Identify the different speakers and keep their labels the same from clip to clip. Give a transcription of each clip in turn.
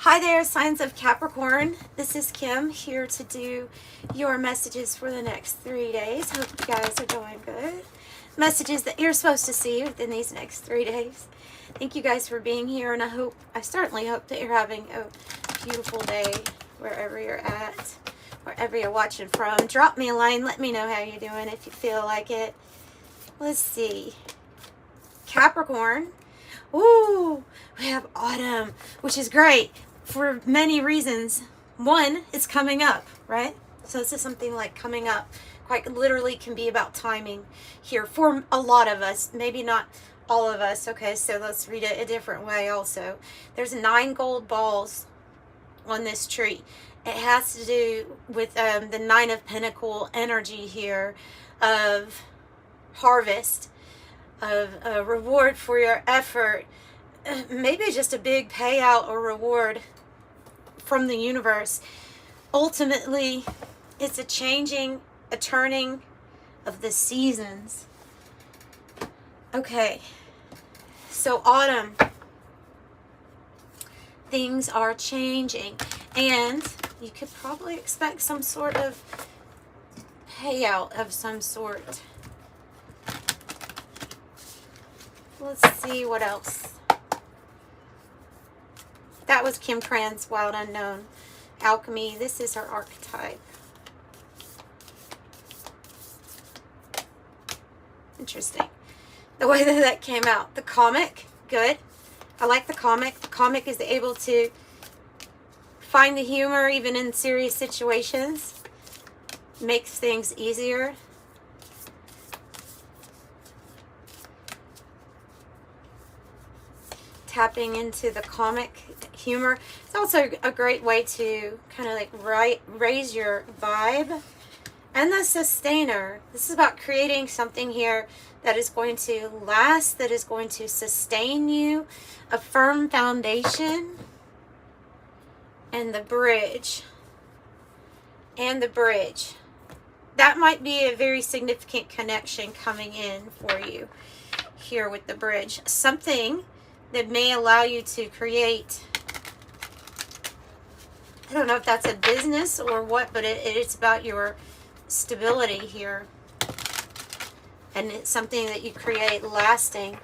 Speaker 1: Hi there, signs of Capricorn. This is Kim here to do your messages for the next 3 days. Hope you guys are doing good. Messages that you're supposed to see within these next 3 days. Thank you guys for being here, and I certainly hope that you're having a beautiful day wherever you're at, wherever you're watching from. Drop me a line. Let me know how you're doing if you feel like it. Let's see. Capricorn. Ooh, we have autumn, which is great for many reasons. One, it's coming up, right? So this is something like coming up. Quite literally can be about timing here for a lot of us. Maybe not all of us. Okay, so let's read it a different way also. There's 9 gold balls on this tree. It has to do with the 9 of Pentacle energy here of harvest, of a reward for your effort, maybe just a big payout or reward from the universe. Ultimately, it's a changing, a turning of the seasons. Okay, so autumn, things are changing, and you could probably expect some sort of payout of some sort. Let's see what else. That was Krans Wild Unknown. Alchemy. This is her archetype. Interesting. The way that came out. The comic. Good. I like the comic. The comic is able to find the humor even in serious situations. Makes things easier. Tapping into the comic humor. It's also a great way to kind of like raise your vibe. And the sustainer. This is about creating something here that is going to last, that is going to sustain you. A firm foundation. And the bridge. And the bridge. That might be a very significant connection coming in for you here with the bridge. Something that may allow you to create, I don't know if that's a business or what, but it's about your stability here. And it's something that you create lasting.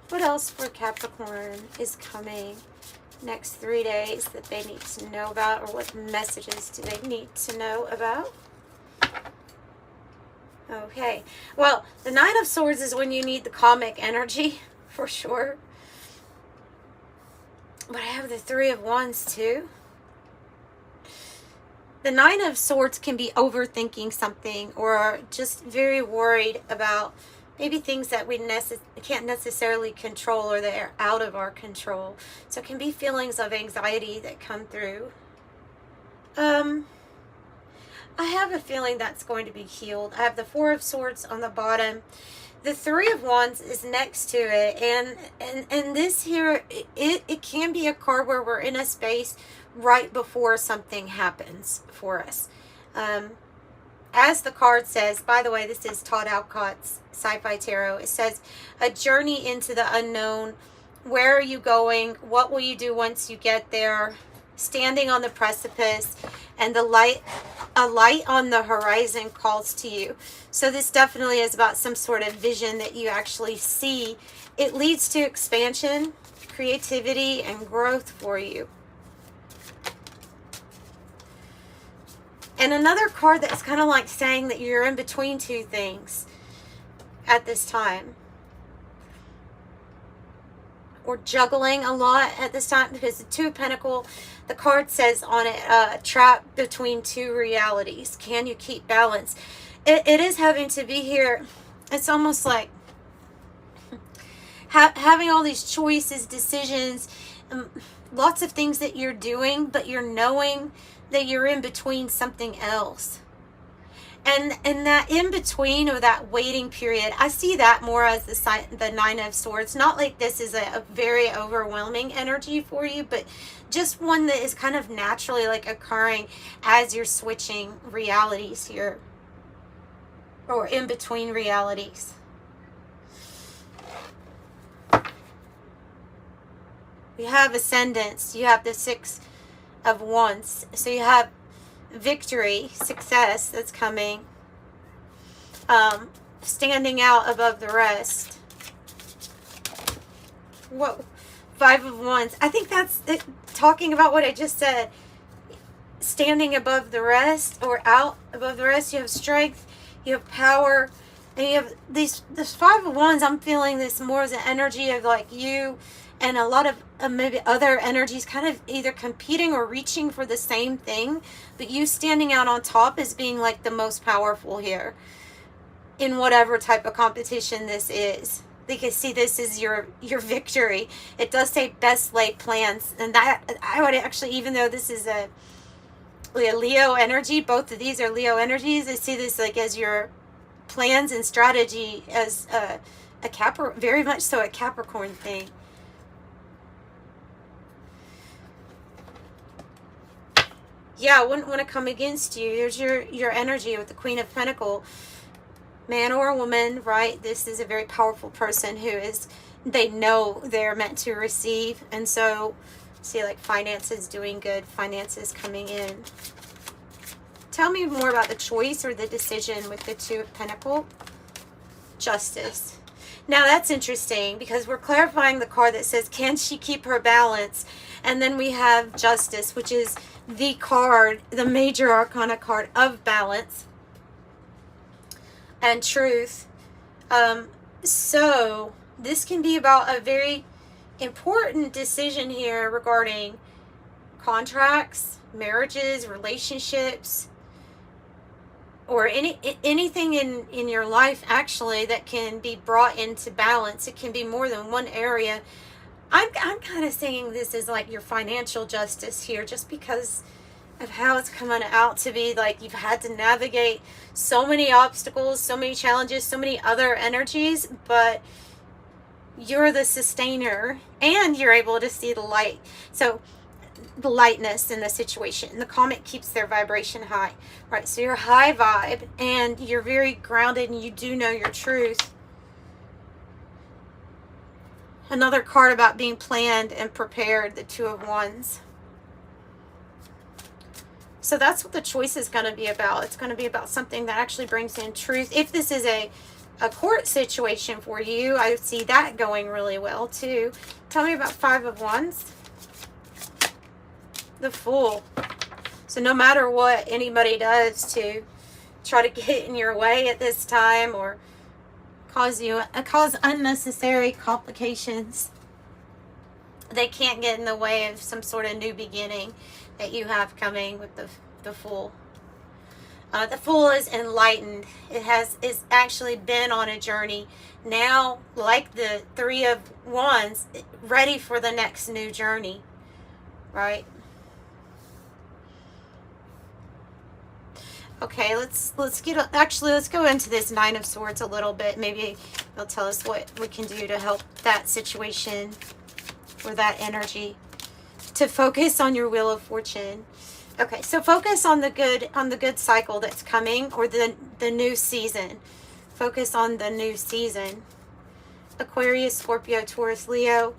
Speaker 1: What else for Capricorn is coming next 3 days that they need to know about, or what messages do they need to know about? Okay, well, the 9 of Swords is when you need the comic energy, for sure. But I have the 3 of Wands, too. The 9 of Swords can be overthinking something, or just very worried about maybe things that we can't necessarily control, or that are out of our control. So it can be feelings of anxiety that come through. I have a feeling that's going to be healed. I have the 4 of Swords on the bottom. The 3 of Wands is next to it. And this here, it can be a card where we're in a space right before something happens for us. As the card says, by the way, this is Todd Alcott's Sci-Fi Tarot. It says, a journey into the unknown. Where are you going? What will you do once you get there? Standing on the precipice, and a light on the horizon calls to you. So this definitely is about some sort of vision that you actually see. It leads to expansion, creativity, and growth for you. And another card that's kind of like saying that you're in between 2 things at this time. Or juggling a lot at this time, because the 2 of Pentacles, the card says on it, trapped between 2 realities. Can you keep balance? It is having to be here. It's almost like having all these choices, decisions, lots of things that you're doing, but you're knowing that you're in between something else. And that in between, or that waiting period, I see that more as the 9 of Swords. Not like this is a very overwhelming energy for you, but just one that is kind of naturally like occurring as you're switching realities here, or in between realities. We have ascendance. You have the 6 of Wands. So you have victory, success that's coming. Standing out above the rest. Whoa. 5 of Wands. I think that's it, talking about what I just said. Standing above the rest, or out above the rest. You have strength. You have power. And you have this 5 of Wands. I'm feeling this more as an energy of like you and a lot of maybe other energies kind of either competing or reaching for the same thing. But you standing out on top as being like the most powerful here in whatever type of competition this is. Because see, this is your victory. It does say best laid plans. And that, I would actually, even though this is a Leo energy, both of these are Leo energies, I see this like as your plans and strategy as a very much so a Capricorn thing. Yeah, I wouldn't want to come against you. There's your energy with the Queen of Pentacles. Man or woman, right? This is a very powerful person who is, they know they're meant to receive. And so, see, like finances doing good, finances coming in. Tell me more about the choice or the decision with the 2 of Pentacles. Justice. Now that's interesting because we're clarifying the card that says, can she keep her balance? And then we have Justice, which is the card, the major arcana card of balance and truth. So this can be about a very important decision here regarding contracts, marriages, relationships, or anything in your life actually that can be brought into balance. It can be more than one area. I'm kind of saying this is like your financial justice here, just because of how it's coming out to be. Like you've had to navigate so many obstacles, so many challenges, so many other energies, but you're the sustainer and you're able to see the light. So the lightness in the situation. The comet keeps their vibration high, right? So you're high vibe and you're very grounded and you do know your truth. Another card about being planned and prepared, the 2 of Wands. So that's what the choice is going to be about. It's going to be about something that actually brings in truth. If this is a court situation for you, I see that going really well too. Tell me about 5 of Wands. The Fool. So no matter what anybody does to try to get in your way at this time or cause unnecessary complications, they can't get in the way of some sort of new beginning that you have coming with the Fool. The Fool is enlightened. It's actually been on a journey. Now, like the 3 of Wands, ready for the next new journey, right? Okay, let's go into this 9 of Swords a little bit. Maybe it'll tell us what we can do to help that situation or that energy to focus on your Wheel of Fortune. Okay, so focus on the good cycle that's coming, or the new season. Focus on the new season. Aquarius, Scorpio, Taurus, Leo.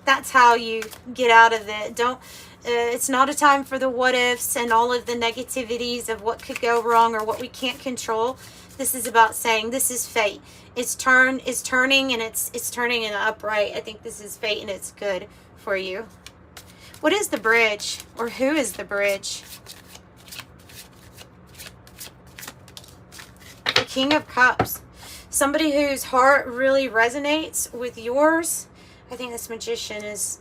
Speaker 1: That's how you get out of it. It's not a time for the what ifs and all of the negativities of what could go wrong or what we can't control. This is about saying this is fate. It's turning and it's turning in the upright. I think this is fate and it's good for you. What is the bridge, or who is the bridge? The King of Cups. Somebody whose heart really resonates with yours. I think this Magician is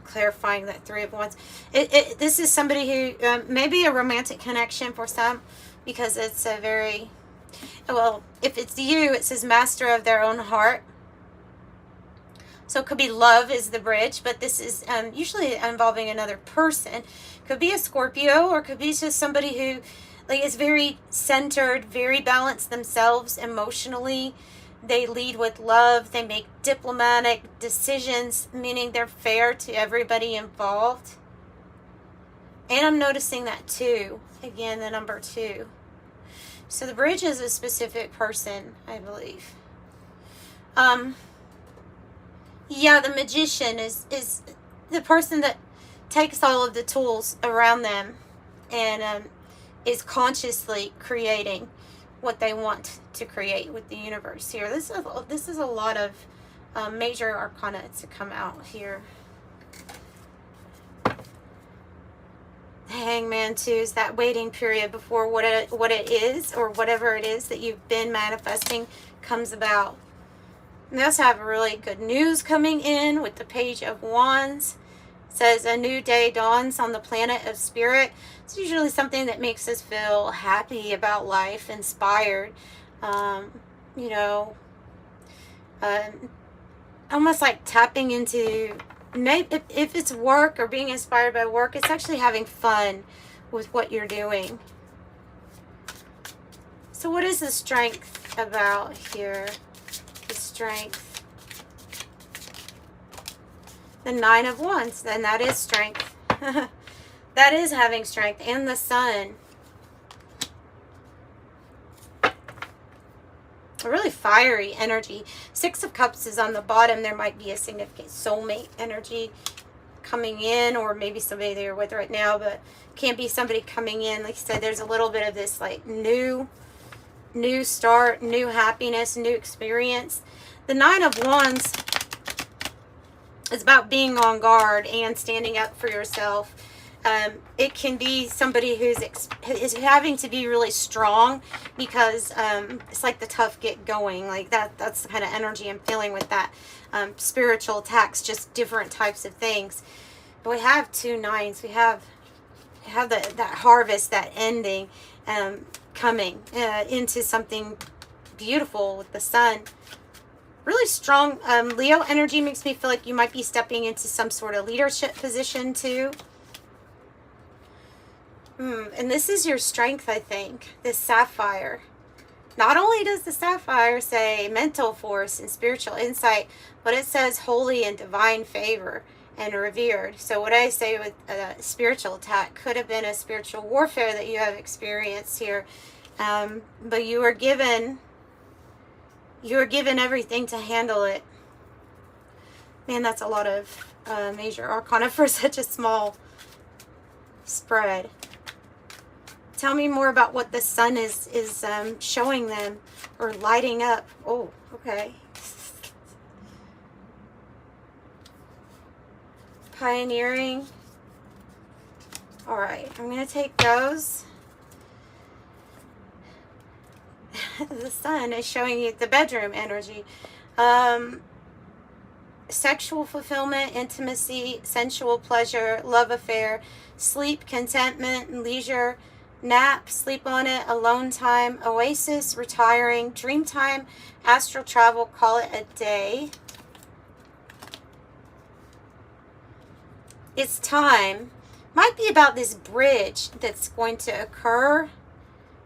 Speaker 1: clarifying that 3 of Wands. This is somebody who maybe a romantic connection for some, because it's a very, well, if it's you, it says master of their own heart. So it could be love is the bridge, but this is usually involving another person. Could be a Scorpio, or could be just somebody who like is very centered, very balanced themselves emotionally. They lead with love. They make diplomatic decisions, meaning they're fair to everybody involved. And I'm noticing that too. Again, the number 2. So the bridge is a specific person, I believe. Yeah, the magician is the person that takes all of the tools around them and is consciously creating what they want to create with the universe here. This is a lot of major arcana to come out here. Hangman too is that waiting period before what it is, or whatever it is that you've been manifesting, comes about. We also have really good news coming in with the Page of Wands. It says a new day dawns on the planet of spirit. It's usually something that makes us feel happy about life, inspired, you know, almost like tapping into, maybe if it's work or being inspired by work, it's actually having fun with what you're doing. So what is the strength about here? The strength. The Nine of Wands, then that is strength. That is having strength. And the Sun. A really fiery energy. Six of Cups is on the bottom. There might be a significant soulmate energy coming in, or maybe somebody that you're with right now, but can't be somebody coming in. Like I said, there's a little bit of this like new start, new happiness, new experience. The Nine of Wands is about being on guard and standing up for yourself. It can be somebody who's is having to be really strong because it's like the tough get going. Like that's the kind of energy I'm feeling with that. Spiritual attacks, just different types of things. But we have two nines. We have that harvest, that ending, coming into something beautiful with the Sun. Really strong Leo energy makes me feel like you might be stepping into some sort of leadership position too. And this is your strength, I think. This sapphire. Not only does the sapphire say mental force and spiritual insight, but it says holy and divine favor and revered. So what I say with a spiritual attack could have been a spiritual warfare that you have experienced here. But you were given everything to handle it. Man, that's a lot of major arcana for such a small spread. Tell me more about what the Sun is showing them or lighting up. Oh, okay. Pioneering. All right, I'm going to take those. The Sun is showing you the bedroom energy. Sexual fulfillment, intimacy, sensual pleasure, love affair, sleep, contentment, leisure, nap, sleep on it, alone time, oasis, retiring, dream time, astral travel, call it a day. It's time. Might be about this bridge that's going to occur.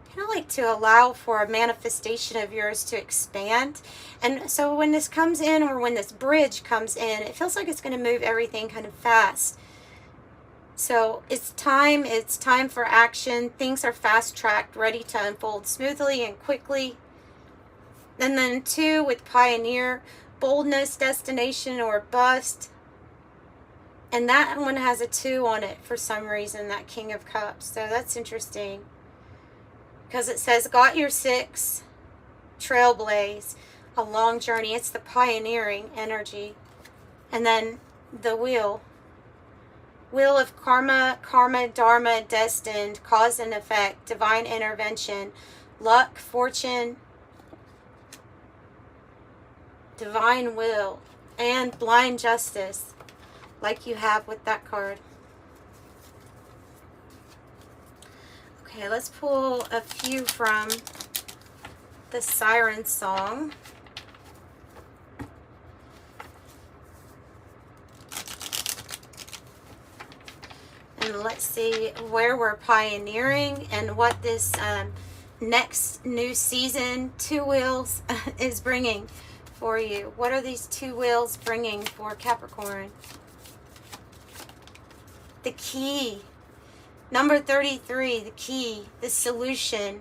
Speaker 1: Kind of like to allow for a manifestation of yours to expand. And so when this comes in, or when this bridge comes in, it feels like it's going to move everything kind of fast. So it's time for action. Things are fast-tracked, ready to unfold smoothly and quickly. And then 2 with pioneer, boldness, destination, or bust. And that one has a 2 on it for some reason, that King of Cups. So that's interesting. Because it says, got your 6, trailblaze, a long journey. It's the pioneering energy. And then the wheel. Wheel of karma, dharma, destined, cause and effect, divine intervention, luck, fortune, divine will, and blind justice, like you have with that card. Okay, let's pull a few from the Sirens song. And let's see where we're pioneering and what this next new season, 2 wheels, is bringing for you. What are these 2 wheels bringing for Capricorn? The key. Number 33, the key, the solution.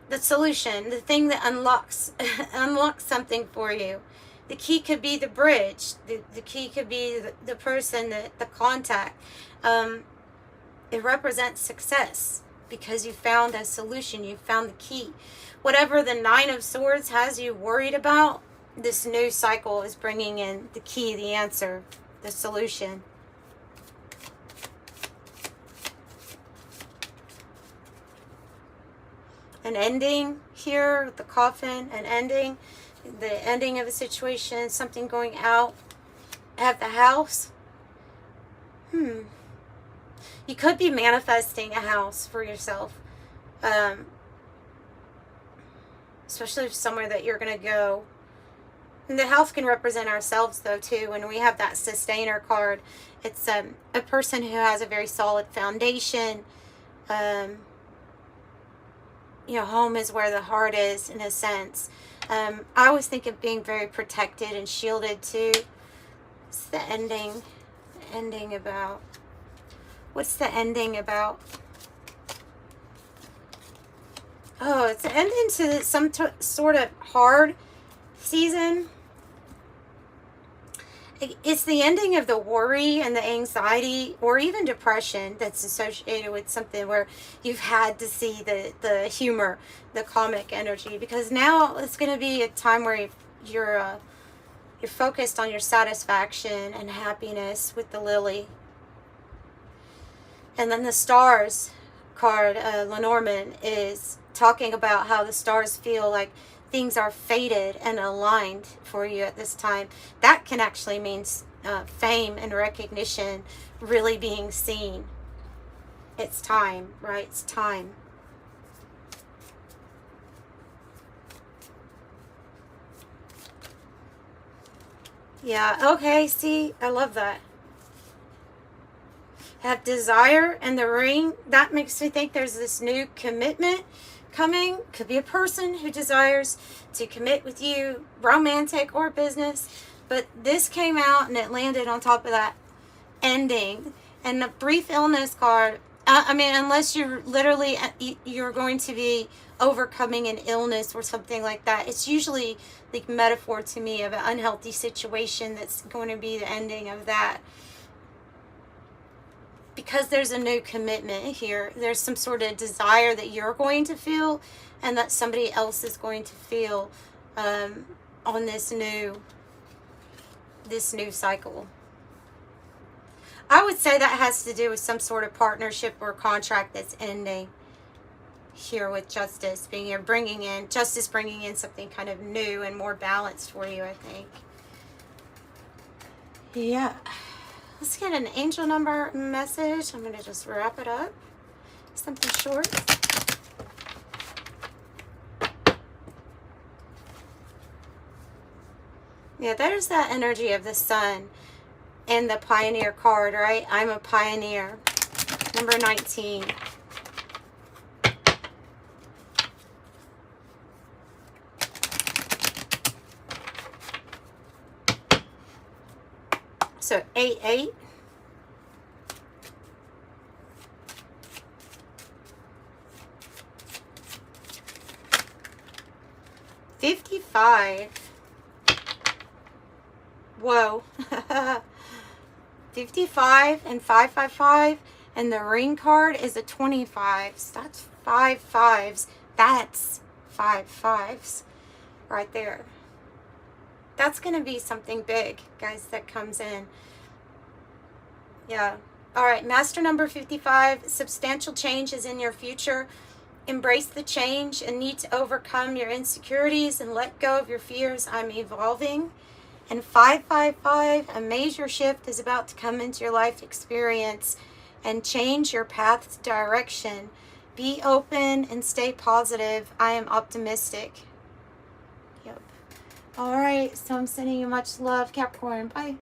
Speaker 1: the solution, the thing that unlocks unlocks something for you. The key could be the bridge. The key could be the person, the contact. It represents success because you found a solution. You found the key. Whatever the Nine of Swords has you worried about, this new cycle is bringing in the key, the answer, the solution. An ending here with the coffin, an ending, the ending of a situation, something going out at the house. You could be manifesting a house for yourself, especially somewhere that you're going to go. And the house can represent ourselves, though, too. When we have that sustainer card, it's a person who has a very solid foundation. You know, home is where the heart is, in a sense. I always think of being very protected and shielded, too. It's the ending. The ending about... What's the ending about? Oh, it's an ending to some sort of hard season. It's the ending of the worry and the anxiety or even depression that's associated with something where you've had to see the humor, the comic energy. Because now it's going to be a time where you're focused on your satisfaction and happiness with the lily. And then the stars card, Lenormand, is talking about how the stars feel like things are fated and aligned for you at this time. That can actually mean fame and recognition really being seen. It's time, right? It's time. Yeah, okay, see, I love that. Have desire and the ring. That makes me think there's this new commitment coming. Could be a person who desires to commit with you, romantic or business. But this came out and it landed on top of that ending. And the brief illness card, I mean, unless you're literally, you're going to be overcoming an illness or something like that. It's usually the metaphor to me of an unhealthy situation that's going to be the ending of that. Because there's a new commitment here. There's some sort of desire that you're going to feel and that somebody else is going to feel on this new cycle. I would say that has to do with some sort of partnership or contract that's ending here with Justice being here, bringing in something kind of new and more balanced for you, I think. Yeah. Let's get an angel number message. I'm going to just wrap it up. Something short. Yeah, there's that energy of the sun and the pioneer card, right? I'm a pioneer. Number 19. So 8-8. $55. Whoa. 55 and 555. And the ring card is a 25. So that's 5 5s. That's 5 5s right there. That's going to be something big, guys, that comes in. Yeah. All right. Master number 55. Substantial change is in your future. Embrace the change and need to overcome your insecurities and let go of your fears. I'm evolving. And 555. A major shift is about to come into your life experience and change your path's direction. Be open and stay positive. I am optimistic. Yep. All right, so I'm sending you much love, Capricorn. Bye.